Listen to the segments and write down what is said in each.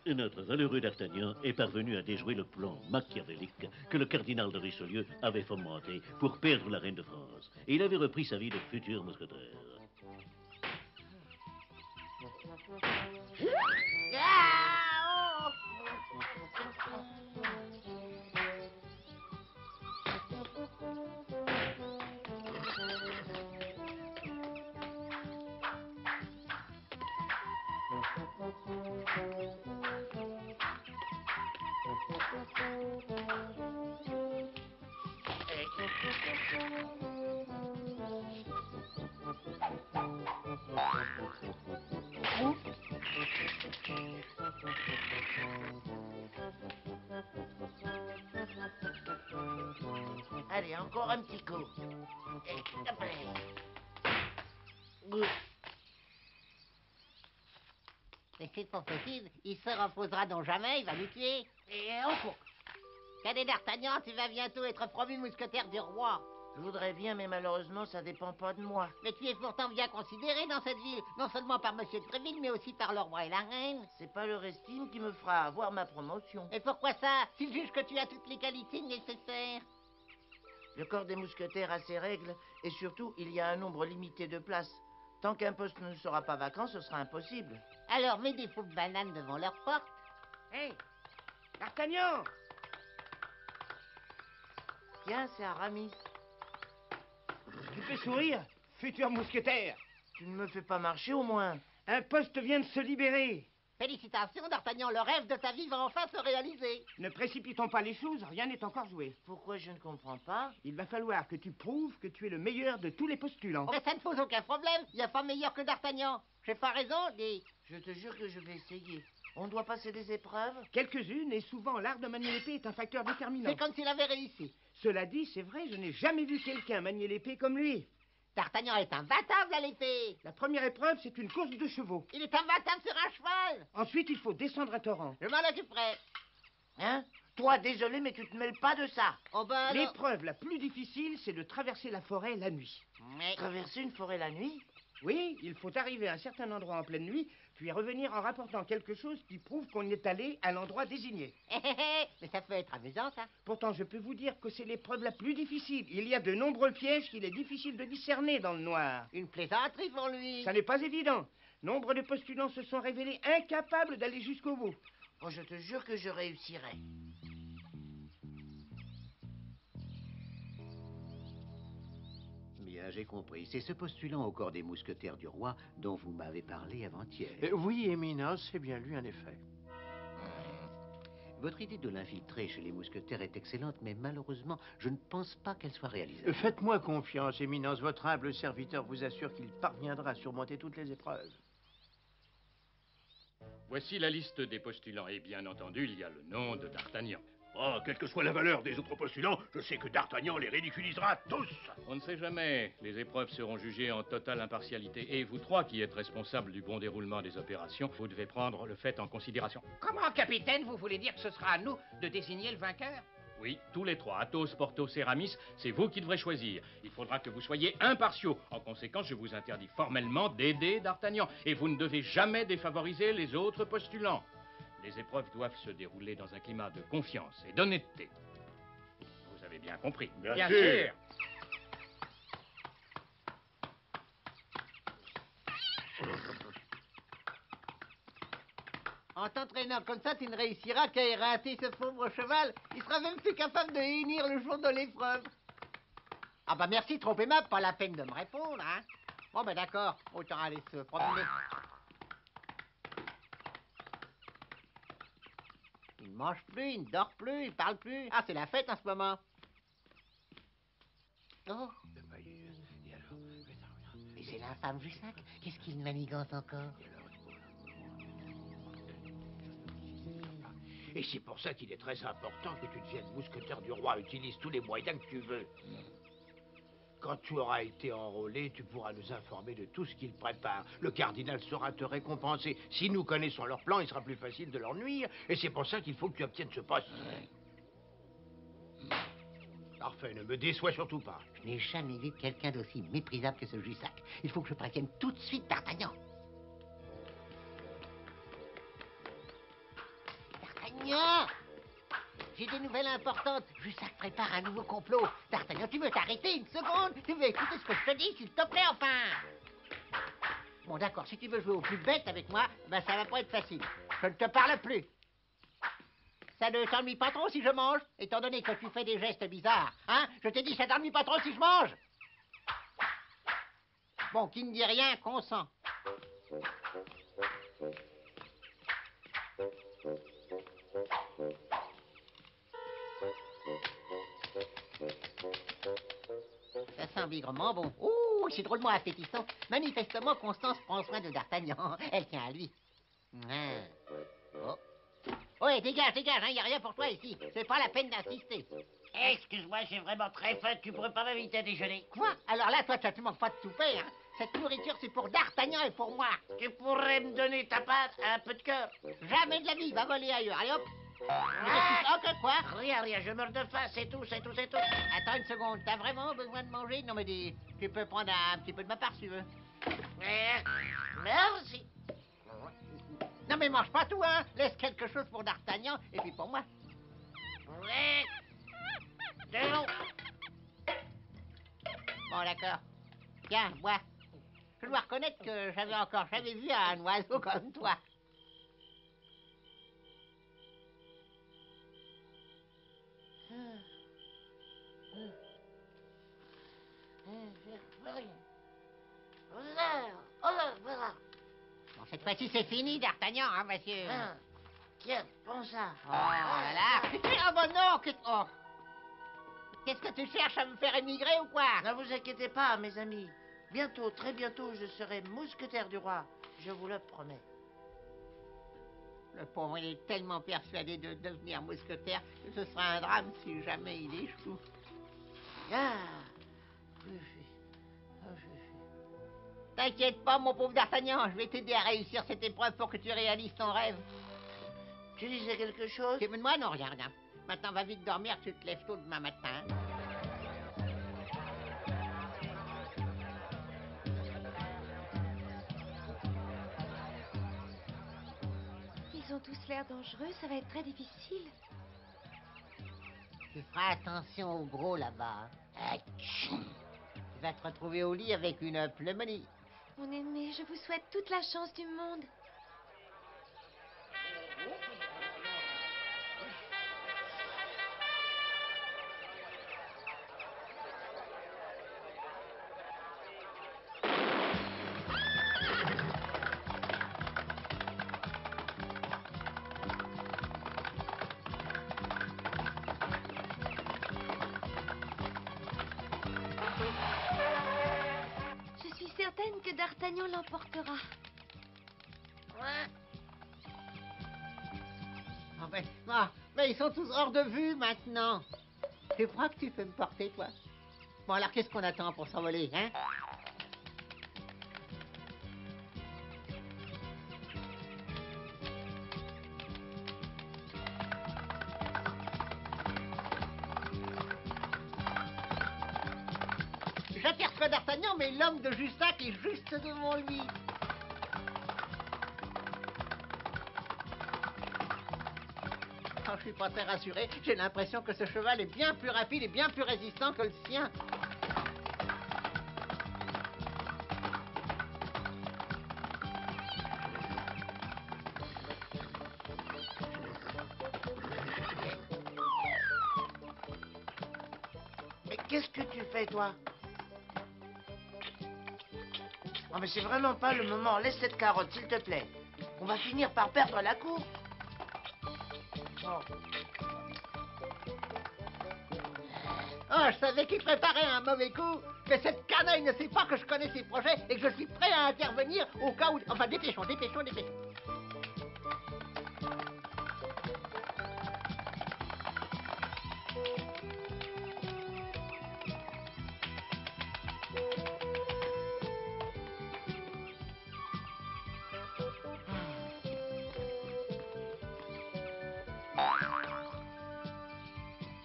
Notre valeureux d'Artagnan est parvenu à déjouer le plan machiavélique que le cardinal de Richelieu avait fomenté pour perdre la reine de France. Et il avait repris sa vie de futur mousquetaire. Ah, Allez, encore un petit coup. Et, hop là. Mais c'est pas possible, il se reposera donc jamais, il va nous tuer. Et on court. Cadet d'Artagnan, tu vas bientôt être promu mousquetaire du roi. Je voudrais bien, mais malheureusement, ça dépend pas de moi. Mais tu es pourtant bien considéré dans cette ville, non seulement par Monsieur de Tréville, mais aussi par le roi et la reine. C'est pas leur estime qui me fera avoir ma promotion. Et pourquoi ça, s'ils jugent que tu as toutes les qualités nécessaires? Le corps des mousquetaires a ses règles, et surtout, il y a un nombre limité de places. Tant qu'un poste ne sera pas vacant, ce sera impossible. Alors mets des faux de bananes devant leur porte. Hé, D'Artagnan! Tiens, c'est Aramis. Tu fais sourire, futur mousquetaire. Tu ne me fais pas marcher au moins. Un poste vient de se libérer. Félicitations, d'Artagnan, le rêve de ta vie va enfin se réaliser. Ne précipitons pas les choses, rien n'est encore joué. Pourquoi je ne comprends pas? Il va falloir que tu prouves que tu es le meilleur de tous les postulants. Mais ça ne pose aucun problème, il n'y a pas meilleur que d'Artagnan. J'ai pas raison, dis. Je te jure que je vais essayer. On doit passer des épreuves? Quelques-unes, et souvent l'art de manier l'épée est un facteur déterminant. C'est comme s'il avait réussi. Cela dit, c'est vrai, je n'ai jamais vu quelqu'un manier l'épée comme lui. D'Artagnan est imbattable à l'épée. La première épreuve, c'est une course de chevaux. Il est imbattable sur un cheval. Ensuite, il faut descendre un torrent. Je m'en occuperai. Hein? Toi, désolé, mais tu te mêles pas de ça. Oh ben alors... L'épreuve la plus difficile, c'est de traverser la forêt la nuit. Mais... Traverser une forêt la nuit? Oui, il faut arriver à un certain endroit en pleine nuit, puis revenir en rapportant quelque chose qui prouve qu'on est allé à l'endroit désigné. Mais ça peut être amusant, ça. Pourtant, je peux vous dire que c'est l'épreuve la plus difficile. Il y a de nombreux pièges qu'il est difficile de discerner dans le noir. Une plaisanterie pour lui. Ça n'est pas évident. Nombre de postulants se sont révélés incapables d'aller jusqu'au bout. Oh, je te jure que je réussirai. Bien, j'ai compris. C'est ce postulant au corps des mousquetaires du roi dont vous m'avez parlé avant-hier. Oui, Éminence, c'est bien lui, en effet. Votre idée de l'infiltrer chez les mousquetaires est excellente, mais malheureusement, je ne pense pas qu'elle soit réalisable. Faites-moi confiance, Éminence. Votre humble serviteur vous assure qu'il parviendra à surmonter toutes les épreuves. Voici la liste des postulants, et bien entendu, il y a le nom de d'Artagnan. Oh, quelle que soit la valeur des autres postulants, je sais que d'Artagnan les ridiculisera tous. On ne sait jamais. Les épreuves seront jugées en totale impartialité. Et vous trois qui êtes responsables du bon déroulement des opérations, vous devez prendre le fait en considération. Comment, capitaine, vous voulez dire que ce sera à nous de désigner le vainqueur? Oui, tous les trois, Athos, Porthos et Aramis, c'est vous qui devrez choisir. Il faudra que vous soyez impartiaux. En conséquence, je vous interdis formellement d'aider d'Artagnan. Et vous ne devez jamais défavoriser les autres postulants. Les épreuves doivent se dérouler dans un climat de confiance et d'honnêteté. Vous avez bien compris. Bien sûr. En t'entraînant comme ça, tu ne réussiras qu'à éreinter ce pauvre cheval. Il sera même plus capable de hennir le jour de l'épreuve. Ah bah merci, trop aimable, pas la peine de me répondre, hein. Bon bah d'accord, autant aller se promener. Il ne mange plus, il ne dort plus, il parle plus. Ah, c'est la fête en ce moment. Oh. Mais c'est l'infâme Jussac. Qu'est-ce qu'il manigance encore? Et c'est pour ça qu'il est très important que tu deviennes mousquetaire du roi. Utilise tous les moyens que tu veux. Quand tu auras été enrôlé, tu pourras nous informer de tout ce qu'il prépare. Le cardinal saura te récompenser. Si nous connaissons leur plan, il sera plus facile de leur nuire. Et c'est pour ça qu'il faut que tu obtiennes ce poste. Parfait, ne me déçois surtout pas. Je n'ai jamais vu quelqu'un d'aussi méprisable que ce Jussac. Il faut que je prévienne tout de suite D'Artagnan. D'Artagnan! J'ai des nouvelles importantes. Jussac prépare un nouveau complot. D'Artagnan, tu veux t'arrêter une seconde? Tu veux écouter ce que je te dis, s'il te plaît, enfin? Bon, d'accord, si tu veux jouer au plus bête avec moi, ben ça va pas être facile. Je ne te parle plus. Ça ne t'ennuie pas trop si je mange, étant donné que tu fais des gestes bizarres, hein? Je t'ai dit, ça t'ennuie pas trop si je mange? Bon, qui ne dit rien, consent. Ça sent bigrement bon. Oh, c'est drôlement appétissant. Manifestement, Constance prend soin de D'Artagnan. Elle tient à lui. Oh. Ouais, dégage, hein, y a rien pour toi ici. C'est pas la peine d'insister. Excuse-moi, j'ai vraiment très faim. Tu pourrais pas m'inviter à déjeuner? Quoi? Alors là, toi, tu manques pas de souper, hein. Cette nourriture, c'est pour D'Artagnan et pour moi. Tu pourrais me donner ta pâte, un peu de cœur? Jamais de la vie, va voler ailleurs. Allez hop. Ah. Oh, que quoi? Rien, je meurs de faim, c'est tout. Attends une seconde, t'as vraiment besoin de manger? Non, mais dis, tu peux prendre un petit peu de ma part, si tu veux. Merci. Non, mais mange pas tout, hein. Laisse quelque chose pour D'Artagnan et puis pour moi. De l'eau. Bon, d'accord. Tiens, bois. Je dois reconnaître que j'avais encore jamais vu un oiseau comme toi. Bon, cette fois-ci, c'est fini, D'Artagnan, hein, monsieur. Tiens, prends ça. Oh là là. Oh, bon, non. Oh. Qu'est-ce que tu cherches à me faire émigrer ou quoi? Ne vous inquiétez pas, mes amis. Bientôt, très bientôt, je serai mousquetaire du roi. Je vous le promets. Le pauvre, il est tellement persuadé de devenir mousquetaire que ce sera un drame si jamais il échoue. Ah. T'inquiète pas, mon pauvre D'Artagnan, je vais t'aider à réussir cette épreuve pour que tu réalises ton rêve. Tu disais quelque chose? Tu veux de moi? Non, rien. Maintenant, va vite dormir, tu te lèves tôt demain matin. Ils ont tous l'air dangereux, ça va être très difficile. Tu feras attention au gros là-bas. Tu vas te retrouver au lit avec une pneumonie. Mon aimé, je vous souhaite toute la chance du monde. Je suis certaine que D'Artagnan l'emportera. Mais ils sont tous hors de vue maintenant. Tu crois que tu peux me porter, toi? Bon, alors qu'est-ce qu'on attend pour s'envoler, hein? J'aperçois D'Artagnan, mais l'homme de Jussac est juste devant lui. Oh, je suis pas très rassuré. J'ai l'impression que ce cheval est bien plus rapide et bien plus résistant que le sien. Mais qu'est-ce que tu fais, toi? Oh, mais c'est vraiment pas le moment. Laisse cette carotte, s'il te plaît. On va finir par perdre la course. Oh, je savais qu'il préparait un mauvais coup. Que cette canaille ne sait pas que je connais ses projets et que je suis prêt à intervenir au cas où... Enfin, dépêchons.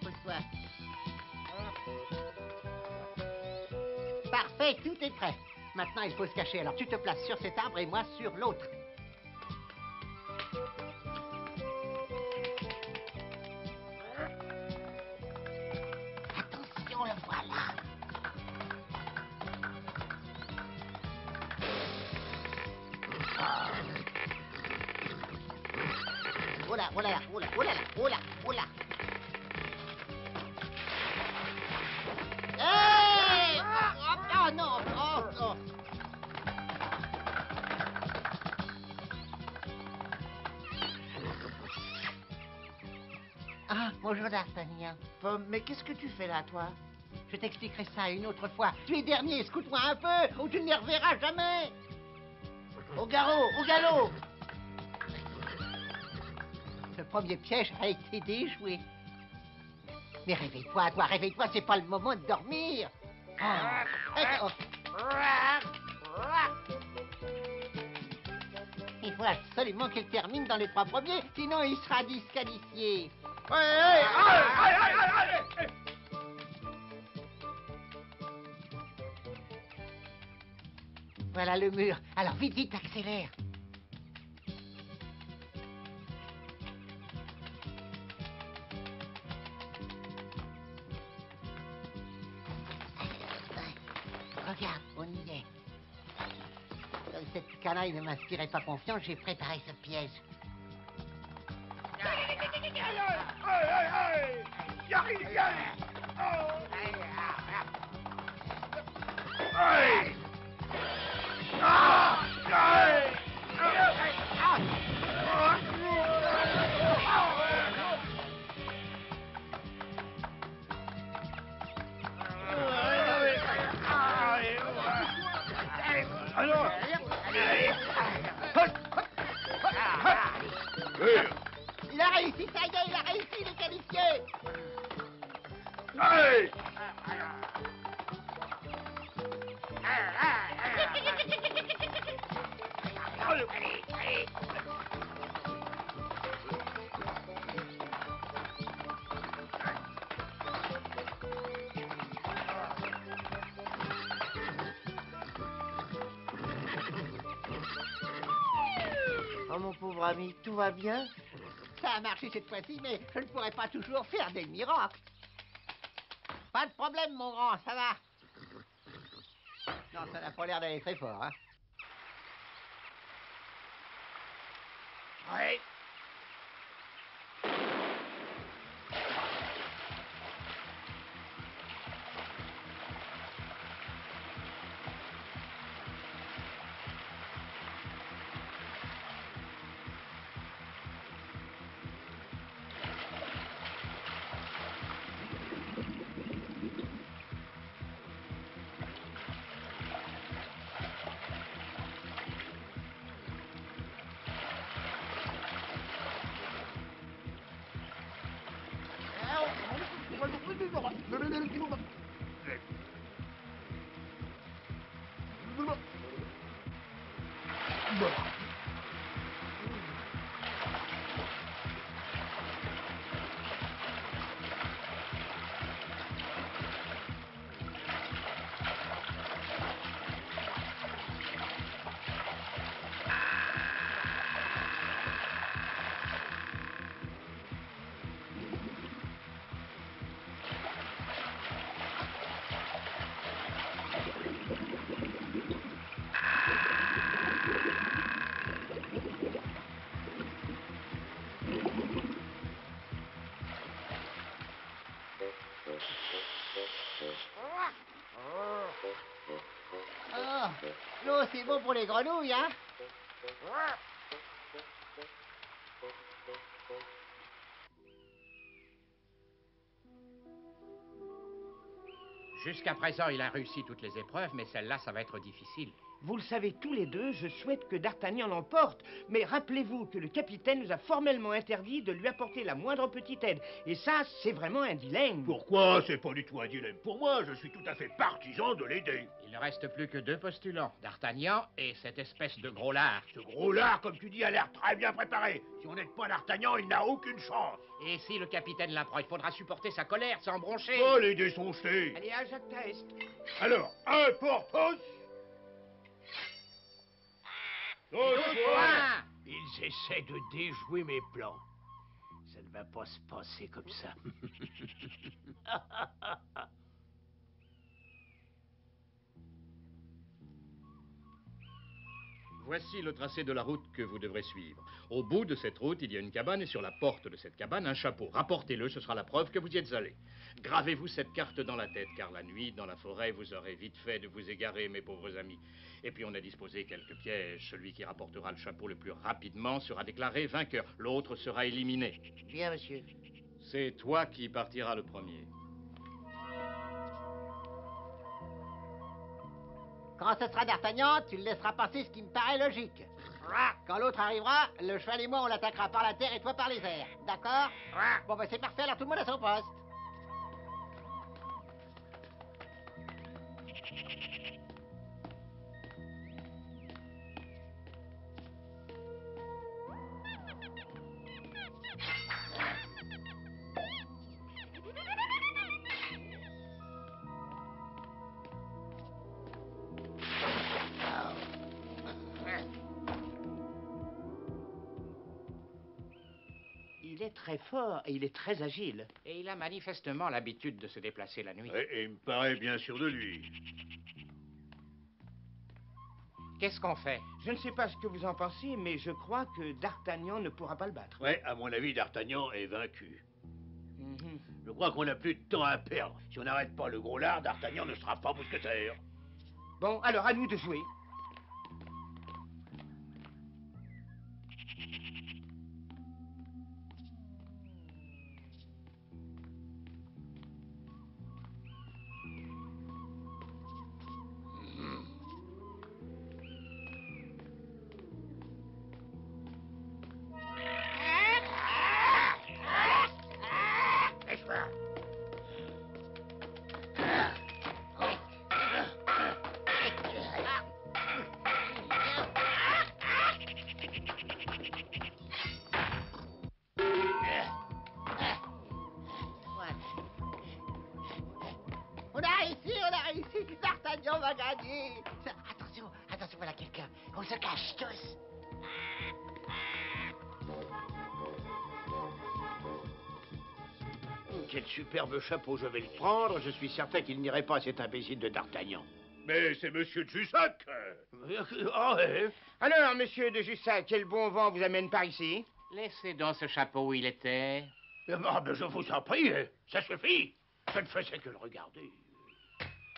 Pousse-toi. Parfait, tout est prêt. Maintenant, il faut se cacher. Alors, tu te places sur cet arbre et moi sur l'autre. Attention, le voilà. Oh là, oh là là, oh là, oh là là, oh là, oh là. Hey! Oh non, oh, oh. Ah, bonjour D'Artagnan. Pomme, mais qu'est-ce que tu fais là, toi? Je t'expliquerai ça une autre fois. Tu es dernier, scoute-moi un peu, ou tu ne les reverras jamais. Au garrot, au galop! Le premier piège a été déjoué. Mais réveille-toi, toi, réveille-toi, c'est pas le moment de dormir. Oh. Il faut absolument qu'il termine dans les 3 premiers, sinon il sera disqualifié. Voilà le mur. Alors vite, vite, accélère. Regarde, on y est. Comme cette canaille ne m'inspirait pas confiance, j'ai préparé ce piège. Il a réussi, ça y est, il a réussi, il est qualifié. Oh, mon pauvre ami, tout va bien? Ça a marché cette fois-ci, mais je ne pourrai pas toujours faire des miracles. Pas de problème, mon grand, ça va. Non, ça n'a pas l'air d'aller très fort, hein. Ouais. Oh, l'eau, c'est bon pour les grenouilles, hein. Jusqu'à présent, il a réussi toutes les épreuves, mais celle-là, ça va être difficile. Vous le savez tous les deux, je souhaite que D'Artagnan l'emporte. Mais rappelez-vous que le capitaine nous a formellement interdit de lui apporter la moindre petite aide. Et ça, c'est vraiment un dilemme. Pourquoi? C'est pas du tout un dilemme pour moi. Je suis tout à fait partisan de l'aider. Il ne reste plus que 2 postulants, D'Artagnan et cette espèce de gros lard. Ce gros lard, comme tu dis, a l'air très bien préparé. Si on n'aide pas D'Artagnan, il n'a aucune chance. Et si le capitaine l'apprend, il faudra supporter sa colère sans broncher. Oh, les dés sont jetés. Allez, à Jacques Test. Alors, un pour tous. Ils essaient de déjouer mes plans. Ça ne va pas se passer comme ça. Voici le tracé de la route que vous devrez suivre. Au bout de cette route, il y a une cabane et sur la porte de cette cabane, un chapeau. Rapportez-le, ce sera la preuve que vous y êtes allé. Gravez-vous cette carte dans la tête, car la nuit, dans la forêt, vous aurez vite fait de vous égarer, mes pauvres amis. Et puis on a disposé quelques pièges. Celui qui rapportera le chapeau le plus rapidement sera déclaré vainqueur. L'autre sera éliminé. Bien, monsieur. C'est toi qui partiras le premier. Quand ce sera D'Artagnan, tu le laisseras passer, ce qui me paraît logique. Quand l'autre arrivera, le cheval et moi, on l'attaquera par la terre et toi par les airs. D'accord? Bon, ben c'est parfait, alors tout le monde à son poste. Il est très fort et il est très agile. Et il a manifestement l'habitude de se déplacer la nuit. Et il me paraît bien sûr de lui. Qu'est-ce qu'on fait? Je ne sais pas ce que vous en pensez, mais je crois que D'Artagnan ne pourra pas le battre. Ouais, à mon avis, D'Artagnan est vaincu. Mhm. Je crois qu'on n'a plus de temps à perdre. Si on n'arrête pas le gros lard, D'Artagnan ne sera pas mousquetaire. Bon, alors à nous de jouer. On a réussi, D'Artagnan va gagner. Attention, attention, voilà quelqu'un. On se cache tous. Quel superbe chapeau, je vais le prendre. Je suis certain qu'il n'irait pas à cet imbécile de D'Artagnan. Mais c'est monsieur de Jussac. Ah ouais. Alors, monsieur de Jussac, quel bon vent vous amène par ici? Laissez donc ce chapeau où il était. Ah, ben je vous en prie, ça suffit. Je ne faisais que le regarder.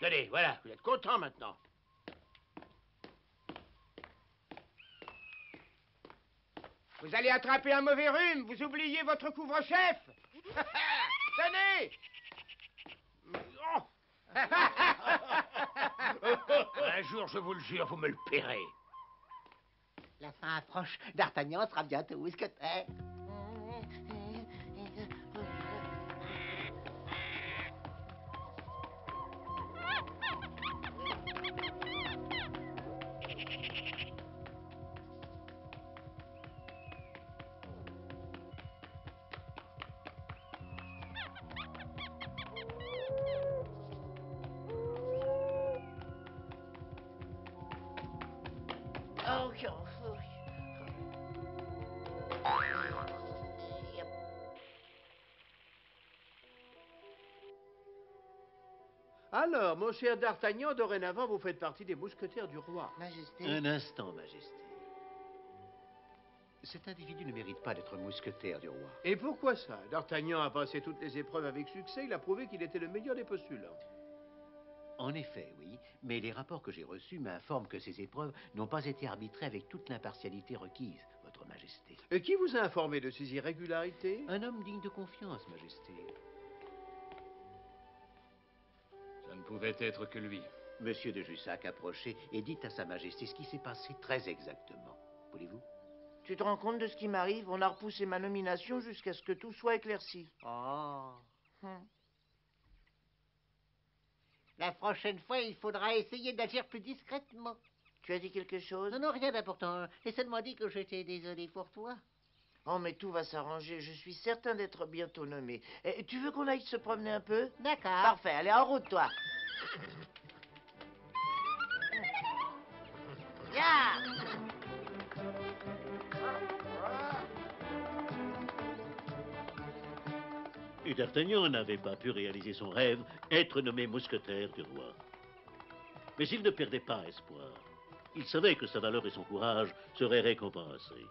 Allez, voilà, vous êtes content maintenant. Vous allez attraper un mauvais rhume, vous oubliez votre couvre-chef. Tenez. Oh. Un jour, je vous le jure, vous me le paierez. La fin approche. D'Artagnan sera bientôt mousquetaire. Alors, mon cher D'Artagnan, dorénavant, vous faites partie des mousquetaires du roi. Majesté. Un instant, Majesté. Cet individu ne mérite pas d'être mousquetaire du roi. Et pourquoi ça? D'Artagnan a passé toutes les épreuves avec succès, il a prouvé qu'il était le meilleur des postulants. En effet, oui, mais les rapports que j'ai reçus m'informent que ces épreuves n'ont pas été arbitrées avec toute l'impartialité requise, Votre Majesté. Qui vous a informé de ces irrégularités? Un homme digne de confiance, Majesté. Ça ne pouvait être que lui. Monsieur de Jussac, approchez et dites à Sa Majesté ce qui s'est passé très exactement. Voulez-vous? Tu te rends compte de ce qui m'arrive? On a repoussé ma nomination jusqu'à ce que tout soit éclairci. Oh. La prochaine fois, il faudra essayer d'agir plus discrètement. Tu as dit quelque chose? Non, non, rien d'important. Et seulement dit que j'étais désolé pour toi. Oh, mais tout va s'arranger. Je suis certain d'être bientôt nommé. Tu veux qu'on aille se promener un peu? D'accord. Parfait. Allez, en route, toi. Viens! Et D'Artagnan n'avait pas pu réaliser son rêve, être nommé mousquetaire du roi. Mais il ne perdait pas espoir. Il savait que sa valeur et son courage seraient récompensés.